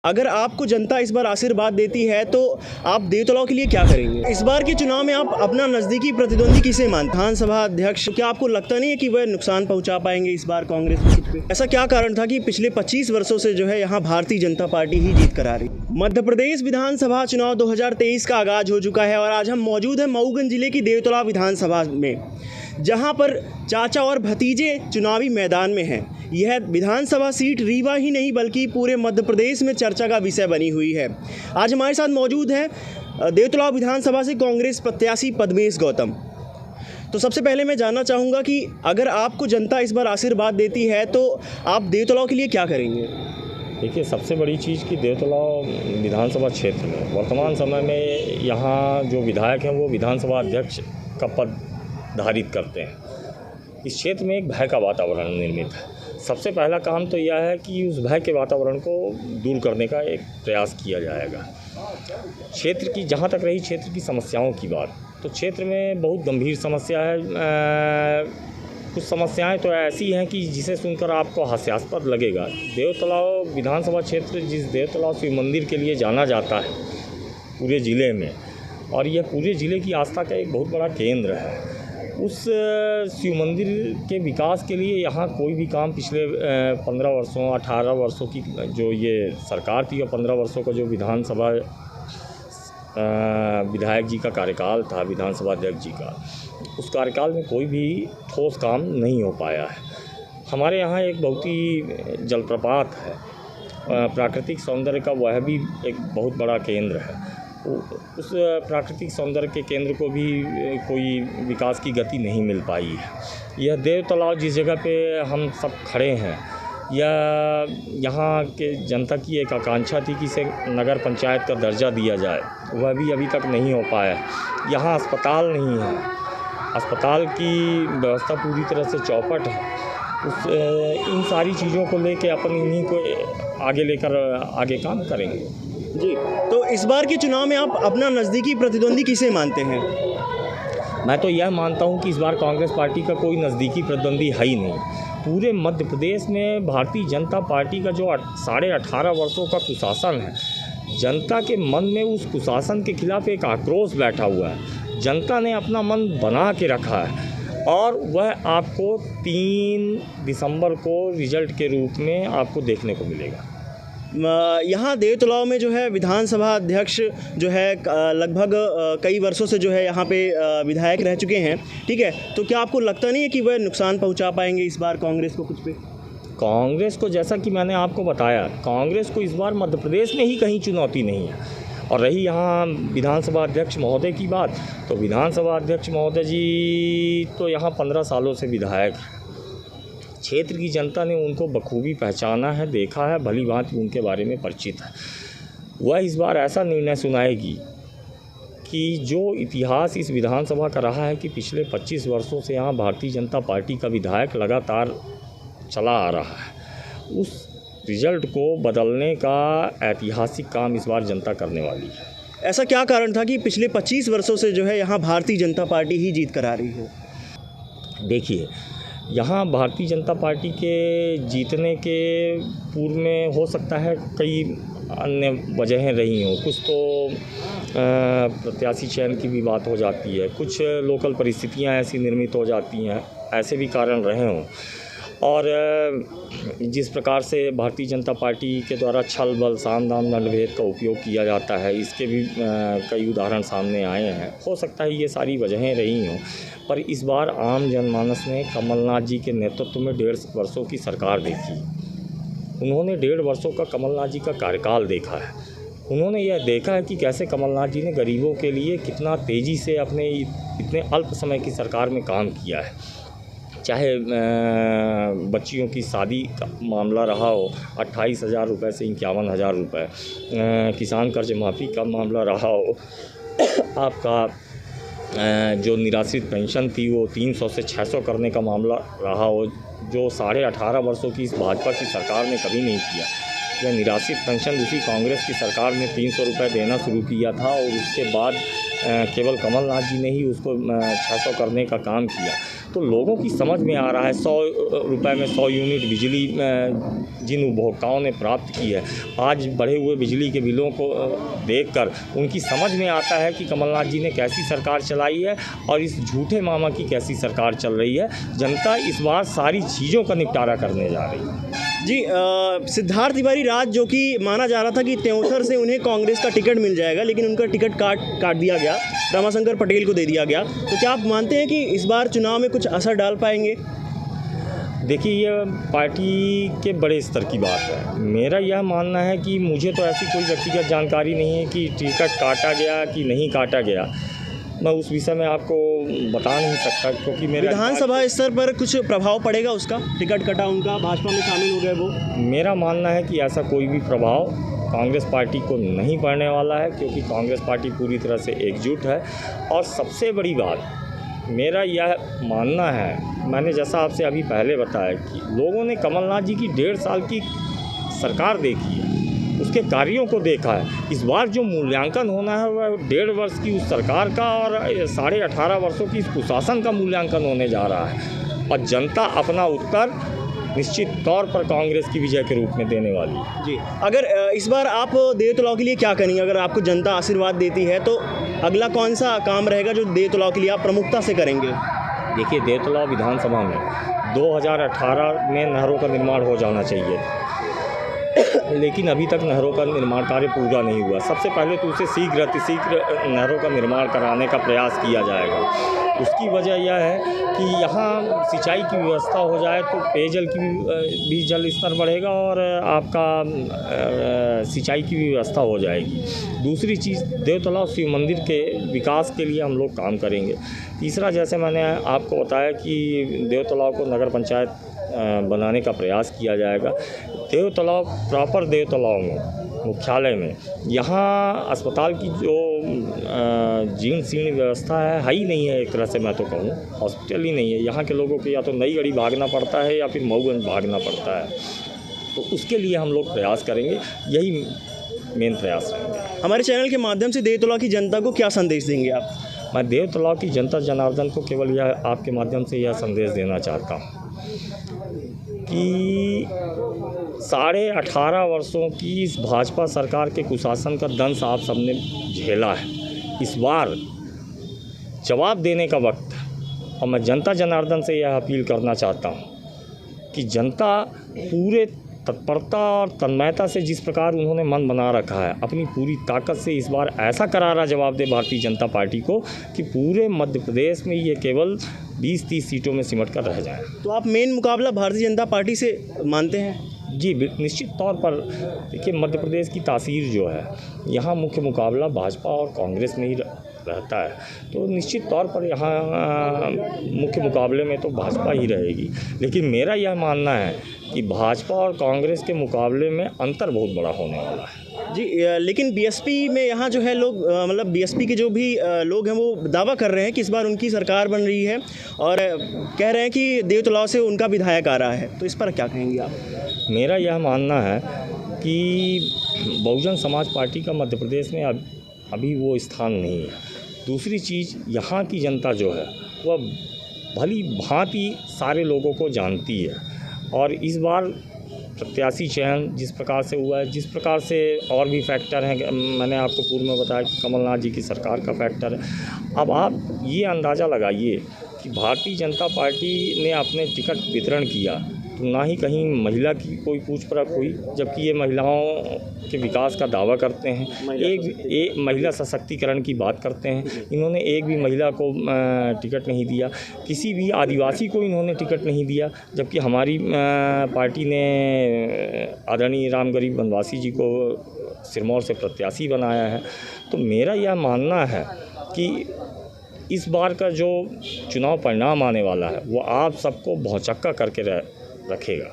अगर आपको जनता इस बार आशीर्वाद देती है तो आप देवतलाव के लिए क्या करेंगे? इस बार के चुनाव में आप अपना नज़दीकी प्रतिद्वंदी किसे मानते हैं? विधानसभा अध्यक्ष, क्या आपको लगता नहीं है कि वह नुकसान पहुंचा पाएंगे इस बार कांग्रेस की सीट पे? ऐसा क्या कारण था कि पिछले 25 वर्षों से जो है यहाँ भारतीय जनता पार्टी ही जीत कर आ रही है? मध्य प्रदेश विधानसभा चुनाव 2023 का आगाज हो चुका है और आज हम मौजूद हैं मऊगंज जिले की देवतलाव विधानसभा में, जहां पर चाचा और भतीजे चुनावी मैदान में हैं। यह विधानसभा सीट रीवा ही नहीं बल्कि पूरे मध्य प्रदेश में चर्चा का विषय बनी हुई है। आज हमारे साथ मौजूद हैं देवतलाव विधानसभा से कांग्रेस प्रत्याशी पद्मेश गौतम। तो सबसे पहले मैं जानना चाहूँगा कि अगर आपको जनता इस बार आशीर्वाद देती है तो आप देवतलाव के लिए क्या करेंगे? देखिए, सबसे बड़ी चीज़ कि देवतलाव विधानसभा क्षेत्र में वर्तमान समय में यहाँ जो विधायक हैं वो विधानसभा अध्यक्ष का पद धारित करते हैं। इस क्षेत्र में एक भय का वातावरण निर्मित है। सबसे पहला काम तो यह है कि उस भय के वातावरण को दूर करने का एक प्रयास किया जाएगा। क्षेत्र की जहाँ तक रही क्षेत्र की समस्याओं की बात, तो क्षेत्र में बहुत गंभीर समस्या है। कुछ समस्याएं तो ऐसी हैं कि जिसे सुनकर आपको हास्यास्पद लगेगा। देवतलाव विधानसभा क्षेत्र जिस देवतलाव शिव मंदिर के लिए जाना जाता है पूरे ज़िले में, और यह पूरे ज़िले की आस्था का एक बहुत बड़ा केंद्र है, उस शिव मंदिर के विकास के लिए यहाँ कोई भी काम पिछले 15 वर्षों 18 वर्षों की जो ये सरकार थी और 15 वर्षों का जो विधानसभा विधायक जी का कार्यकाल था, विधानसभा अध्यक्ष जी का, उस कार्यकाल में कोई भी ठोस काम नहीं हो पाया है। हमारे यहाँ एक बहुत ही जलप्रपात है, प्राकृतिक सौंदर्य का, वह भी एक बहुत बड़ा केंद्र है। उस प्राकृतिक सौंदर्य के केंद्र को भी कोई विकास की गति नहीं मिल पाई है। यह देवतलाव जिस जगह पे हम सब खड़े हैं, यह यहाँ के जनता की एक आकांक्षा थी कि इसे नगर पंचायत का दर्जा दिया जाए, वह भी अभी तक नहीं हो पाया है। यहाँ अस्पताल नहीं है, अस्पताल की व्यवस्था पूरी तरह से चौपट है। इन सारी चीज़ों को लेके अपन इन्हीं को आगे लेकर आगे काम करेंगे जी। तो इस बार के चुनाव में आप अपना नज़दीकी प्रतिद्वंदी किसे मानते हैं? मैं तो यह मानता हूं कि इस बार कांग्रेस पार्टी का कोई नज़दीकी प्रतिद्वंदी है ही नहीं। पूरे मध्य प्रदेश में भारतीय जनता पार्टी का जो 18.5 वर्षों का कुशासन है, जनता के मन में उस कुशासन के खिलाफ एक आक्रोश बैठा हुआ है। जनता ने अपना मन बना के रखा है और वह आपको 3 दिसंबर को रिजल्ट के रूप में आपको देखने को मिलेगा। यहाँ देवतलाव में जो है विधानसभा अध्यक्ष जो है लगभग कई वर्षों से जो है यहाँ पे विधायक रह चुके हैं, ठीक है। तो क्या आपको लगता नहीं है कि वह नुकसान पहुँचा पाएंगे इस बार कांग्रेस को कुछ पे? कांग्रेस को, जैसा कि मैंने आपको बताया, कांग्रेस को इस बार मध्य प्रदेश में ही कहीं चुनौती नहीं है। और रही यहाँ विधानसभा अध्यक्ष महोदय की बात, तो विधानसभा अध्यक्ष महोदय जी तो यहाँ 15 सालों से विधायक हैं। क्षेत्र की जनता ने उनको बखूबी पहचाना है, देखा है, भली भांति उनके बारे में परिचित है। वह इस बार ऐसा निर्णय सुनाएगी कि जो इतिहास इस विधानसभा का रहा है कि पिछले 25 वर्षों से यहाँ भारतीय जनता पार्टी का विधायक लगातार चला आ रहा है, उस रिजल्ट को बदलने का ऐतिहासिक काम इस बार जनता करने वाली है। ऐसा क्या कारण था कि पिछले 25 वर्षों से जो है यहाँ भारतीय जनता पार्टी ही जीत कर आ रही है? देखिए, यहाँ भारतीय जनता पार्टी के जीतने के पूर्व में हो सकता है कई अन्य वजहें रही हों। कुछ तो प्रत्याशी चयन की भी बात हो जाती है, कुछ लोकल परिस्थितियाँ ऐसी निर्मित हो जाती हैं, ऐसे भी कारण रहे हों। और जिस प्रकार से भारतीय जनता पार्टी के द्वारा छल बल साम दाम दंड भेद का उपयोग किया जाता है, इसके भी कई उदाहरण सामने आए हैं। हो सकता है ये सारी वजहें रही हों, पर इस बार आम जनमानस ने कमलनाथ जी के नेतृत्व में 1.5 वर्षों की सरकार देखी। उन्होंने 1.5 वर्षों का कमलनाथ जी का कार्यकाल देखा है। उन्होंने यह देखा है कि कैसे कमलनाथ जी ने गरीबों के लिए कितना तेज़ी से अपने इतने अल्प समय की सरकार में काम किया है। चाहे बच्चियों की शादी का मामला रहा हो, 28,000 रुपये से 51,000 रुपये, किसान कर्ज माफ़ी का मामला रहा हो, आपका जो निराश्रित पेंशन थी वो 300 से 600 करने का मामला रहा हो, जो 18.5 वर्षों की इस भाजपा की सरकार ने कभी नहीं किया। या निराश्रित पेंशन उसी कांग्रेस की सरकार ने 300 रुपये देना शुरू किया था और उसके बाद केवल कमलनाथ जी ने ही उसको 600 करने का काम किया। तो लोगों की समझ में आ रहा है 100 रुपये में 100 यूनिट बिजली जिन उपभोक्ताओं ने प्राप्त की है, आज बढ़े हुए बिजली के बिलों को देखकर उनकी समझ में आता है कि कमलनाथ जी ने कैसी सरकार चलाई है और इस झूठे मामा की कैसी सरकार चल रही है। जनता इस बार सारी चीज़ों का निपटारा करने जा रही है। जी सिद्धार्थ तिवारी राज, जो कि माना जा रहा था कि त्योंसर से उन्हें कांग्रेस का टिकट मिल जाएगा, लेकिन उनका टिकट काट दिया गया, रमाशंकर पटेल को दे दिया गया। तो क्या आप मानते हैं कि इस बार चुनाव में कुछ असर डाल पाएंगे? देखिए, ये पार्टी के बड़े स्तर की बात है। मेरा यह मानना है कि मुझे तो ऐसी कोई व्यक्तिगत जानकारी नहीं है कि टिकट काटा गया कि नहीं काटा गया। मैं उस विषय में आपको बता नहीं सकता, क्योंकि मेरा विधानसभा स्तर पर कुछ प्रभाव पड़ेगा उसका, टिकट कटा उनका, भाजपा में शामिल हो गए वो। मेरा मानना है कि ऐसा कोई भी प्रभाव कांग्रेस पार्टी को नहीं पड़ने वाला है, क्योंकि कांग्रेस पार्टी पूरी तरह से एकजुट है। और सबसे बड़ी बात मेरा यह मानना है, मैंने जैसा आपसे अभी पहले बताया कि लोगों ने कमलनाथ जी की 1.5 साल की सरकार देखी है, उसके कार्यों को देखा है। इस बार जो मूल्यांकन होना है वह 1.5 वर्ष की उस सरकार का और 18.5 वर्षों की इस कुशासन का मूल्यांकन होने जा रहा है। और जनता अपना उत्तर निश्चित तौर पर कांग्रेस की विजय के रूप में देने वाली है। जी, अगर इस बार आप देवतलाव के लिए क्या करेंगे? अगर आपको जनता आशीर्वाद देती है तो अगला कौन सा काम रहेगा जो देवतलाव के लिए आप प्रमुखता से करेंगे? देखिए, देवतलाव विधानसभा में 2018 में नहरों का निर्माण हो जाना चाहिए, लेकिन अभी तक नहरों का निर्माण कार्य पूरा नहीं हुआ। सबसे पहले तो उसे शीघ्र नहरों का निर्माण कराने का प्रयास किया जाएगा। उसकी वजह यह है कि यहाँ सिंचाई की व्यवस्था हो जाए तो पेयजल की भी जल स्तर बढ़ेगा और आपका सिंचाई की व्यवस्था हो जाएगी। दूसरी चीज़, देवतलाव शिव मंदिर के विकास के लिए हम लोग काम करेंगे। तीसरा, जैसे मैंने आपको बताया कि देवतलाव को नगर पंचायत बनाने का प्रयास किया जाएगा। देवतलाव प्रॉपर देवतलाव में मुख्यालय में यहाँ अस्पताल की जो जीर्ण शीर्ण व्यवस्था है ही नहीं है। एक तरह से मैं तो कहूँ हॉस्पिटल ही नहीं है। यहाँ के लोगों को या तो नई गढ़ी भागना पड़ता है या फिर मऊगंज भागना पड़ता है। तो उसके लिए हम लोग प्रयास करेंगे, यही मेन प्रयास रहेंगे। हमारे चैनल के माध्यम से देवतलाव की जनता को क्या संदेश देंगे आप? मैं देवतलाव की जनता जनार्दन को केवल यह आपके माध्यम से यह संदेश देना चाहता हूँ कि 18.5 वर्षों की इस भाजपा सरकार के कुशासन का दंश आप सबने झेला है। इस बार जवाब देने का वक्त है और मैं जनता जनार्दन से यह अपील करना चाहता हूँ कि जनता पूरे तत्परता और तन्मयता से जिस प्रकार उन्होंने मन बना रखा है, अपनी पूरी ताकत से इस बार ऐसा करारा जवाब दे भारतीय जनता पार्टी को कि पूरे मध्य प्रदेश में ये केवल 20-30 सीटों में सिमट कर रह जाए। तो आप मेन मुकाबला भारतीय जनता पार्टी से मानते हैं? जी, निश्चित तौर पर। देखिए, मध्य प्रदेश की तासीर जो है, यहाँ मुख्य मुकाबला भाजपा और कांग्रेस में ही रहता है। तो निश्चित तौर पर यहाँ मुख्य मुकाबले में तो भाजपा ही रहेगी। लेकिन मेरा यह मानना है कि भाजपा और कांग्रेस के मुकाबले में अंतर बहुत बड़ा होने वाला है। जी, लेकिन बीएसपी में यहाँ जो है लोग, मतलब बीएसपी के जो भी लोग हैं वो दावा कर रहे हैं कि इस बार उनकी सरकार बन रही है और कह रहे हैं कि देवतलाव से उनका विधायक आ रहा है। तो इस पर क्या कहेंगे आप? मेरा यह मानना है कि बहुजन समाज पार्टी का मध्य प्रदेश में अभी वो स्थान नहीं है। दूसरी चीज़, यहाँ की जनता जो है वह भली भांति सारे लोगों को जानती है और इस बार प्रत्याशी चयन जिस प्रकार से हुआ है, जिस प्रकार से और भी फैक्टर हैं, मैंने आपको पूर्व में बताया कि कमलनाथ जी की सरकार का फैक्टर है। अब आप ये अंदाज़ा लगाइए कि भारतीय जनता पार्टी ने अपने टिकट वितरण किया तो ना ही कहीं महिला की कोई पूछ परख हुई, जबकि ये महिलाओं के विकास का दावा करते हैं, एक महिला सशक्तिकरण की बात करते हैं। इन्होंने एक भी महिला को टिकट नहीं दिया, किसी भी आदिवासी को इन्होंने टिकट नहीं दिया, जबकि हमारी पार्टी ने आदरणीय राम गरीब वनवासी जी को सिरमौर से प्रत्याशी बनाया है। तो मेरा यह मानना है कि इस बार का जो चुनाव परिणाम आने वाला है वो आप सबको भौचक्का करके रखेगा।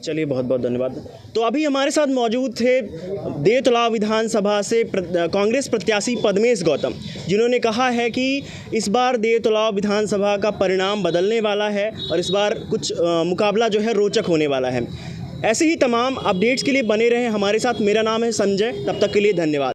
चलिए, बहुत बहुत धन्यवाद। तो अभी हमारे साथ मौजूद थे देवतलाव विधानसभा से कांग्रेस प्रत्याशी पद्मेश गौतम, जिन्होंने कहा है कि इस बार देवतलाव विधानसभा का परिणाम बदलने वाला है और इस बार कुछ मुकाबला जो है रोचक होने वाला है। ऐसे ही तमाम अपडेट्स के लिए बने रहें हमारे साथ। मेरा नाम है संजय, तब तक के लिए धन्यवाद।